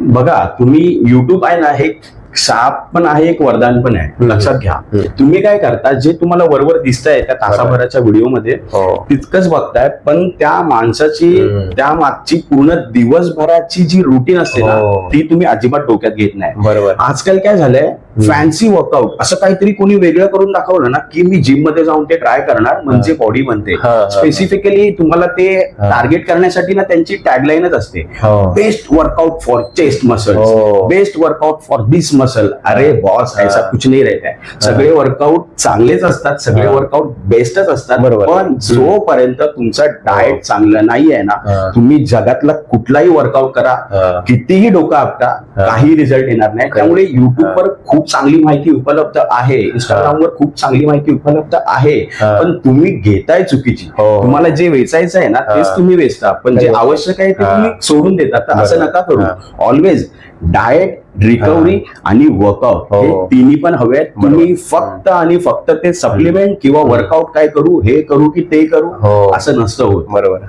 बघा तुम्ही युट्यूब आहे ना, हे शाप पण आहे, एक वरदान पण आहे. लक्षात घ्या. तुम्ही काय करता, जे तुम्हाला वरवर दिसतंय त्या तासाभराच्या व्हिडिओमध्ये तितकंच बघताय, पण त्या माणसाची त्या मागची पूर्ण दिवसभराची जी रुटीन असते ना, ती तुम्ही अजिबात डोक्यात घेत नाही. बरोबर. आजकाल काय झालंय, फॅन्सी वर्कआउट असं काहीतरी कोणी वेगळं करून दाखवलं ना, की मी जिम मध्ये जाऊन ते ट्राय करणार म्हणजे बॉडी बनते. स्पेसिफिकली तुम्हाला ते टार्गेट करण्यासाठी ना त्यांची टॅगलाईनच असते, best workout for chest muscle, best workout for this muscle. अरे बॉस, ऐसा कुछ नहीं रहता है. सगळे वर्कआउट चांगलेच असतात, सगळे वर्कआउट बेस्टच असतात. पण जोपर्यंत तुमचा डाएट चांगलं नाही आहे ना, तुम्ही जगातला कुठलाही वर्कआउट करा, कितीही डोकं आपटा, काही रिझल्ट येणार नाही. त्यामुळे युट्यूबवर खूप चांगली माहिती उपलब्ध आहे, इंस्टाग्रामवर खूप चांगली माहिती उपलब्ध आहे, पण तुम्ही घेताय चुकीची. तुम्हाला जे वेचायचं आहे ना तेच तुम्ही वेचता, पण जे आवश्यक आहे ते तुम्ही सोडून देता. तर असं नका करू. ऑलवेज डाएट, रिकव्हरी आणि वर्कआउट हे तिन्ही पण हवे आहेत. तुम्ही फक्त आणि फक्त ते सप्लिमेंट किंवा वर्कआउट काय करू, हे करू की ते करू असं नसतं होत. बरोबर.